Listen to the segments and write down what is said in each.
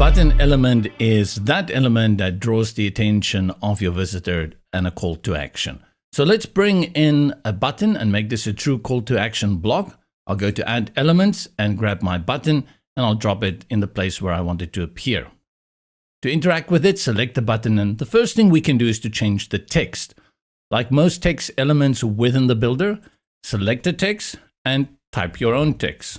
button element is that element that draws the attention of your visitor and a call to action. So let's bring in a button and make this a true call to action block. I'll go to add elements and grab my button, and I'll drop it in the place where I want it to appear. To interact with it, select the button, and the first thing we can do is to change the text. Like most text elements within the builder, select the text and type your own text.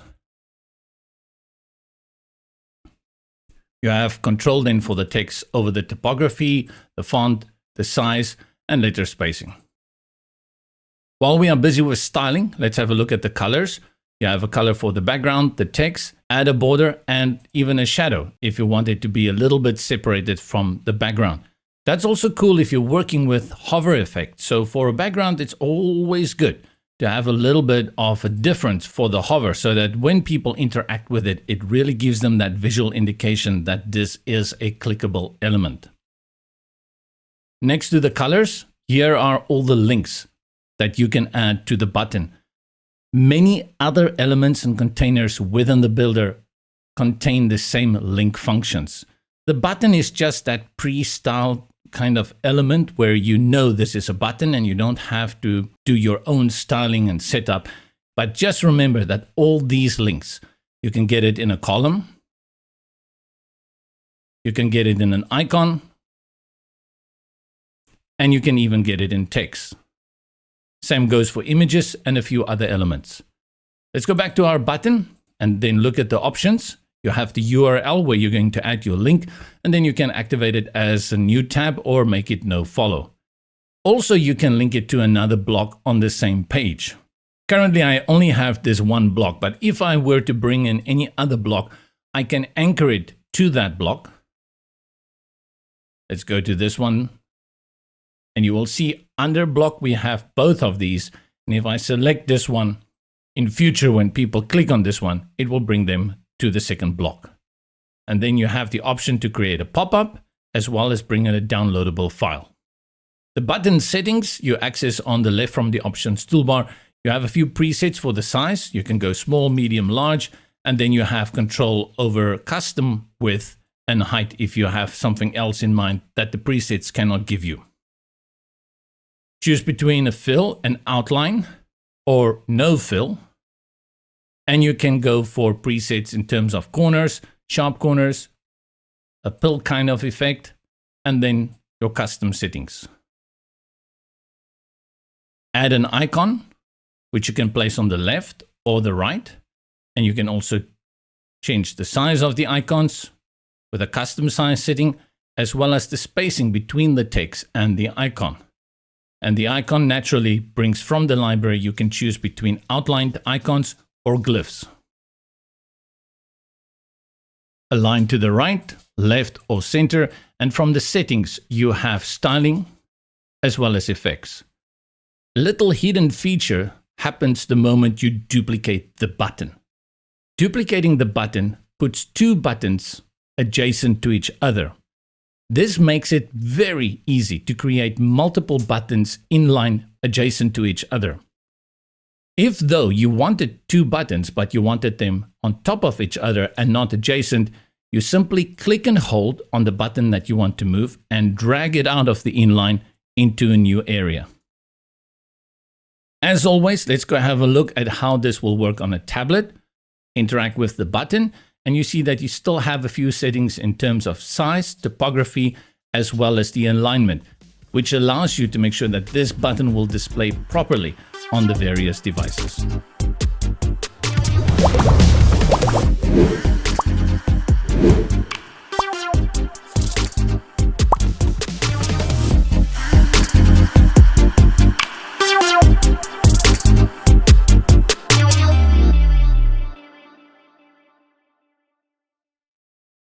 You have control then for the text over the typography, the font, the size, and letter spacing. While we are busy with styling, let's have a look at the colors. You have a color for the background, the text, add a border, and even a shadow if you want it to be a little bit separated from the background. That's also cool if you're working with hover effect. So for a background, it's always good to have a little bit of a difference for the hover so that when people interact with it, it really gives them that visual indication that this is a clickable element. Next to the colors, here are all the links that you can add to the button. Many other elements and containers within the builder contain the same link functions. The button is just that pre-styled kind of element where you know this is a button and you don't have to do your own styling and setup. But just remember that all these links, you can get it in a column, you can get it in an icon, and you can even get it in text. Same goes for images and a few other elements. Let's go back to our button and then look at the options. You have the URL where you're going to add your link, and then you can activate it as a new tab or make it no follow. Also, you can link it to another block on the same page. Currently, I only have this one block, but if I were to bring in any other block, I can anchor it to that block. Let's go to this one. And you will see under block, we have both of these. And if I select this one, in future, when people click on this one, it will bring them to the second block. And then you have the option to create a pop-up as well as bring in a downloadable file. The button settings you access on the left from the options toolbar. You have a few presets for the size. You can go small, medium, large, and then you have control over custom width and height if you have something else in mind that the presets cannot give you. Choose between a fill and outline or no fill. And you can go for presets in terms of corners, sharp corners, a pill kind of effect, and then your custom settings. Add an icon, which you can place on the left or the right. And you can also change the size of the icons with a custom size setting, as well as the spacing between the text and the icon. And the icon naturally brings from the library. You can choose between outlined icons or glyphs. Align to the right, left, or center, and from the settings you have styling as well as effects. A little hidden feature happens the moment you duplicate the button. Duplicating the button puts two buttons adjacent to each other. This makes it very easy to create multiple buttons inline adjacent to each other. If though you wanted two buttons, but you wanted them on top of each other and not adjacent, you simply click and hold on the button that you want to move and drag it out of the inline into a new area. As always, let's go have a look at how this will work on a tablet. Interact with the button, and you see that you still have a few settings in terms of size, typography, as well as the alignment, which allows you to make sure that this button will display properly on the various devices.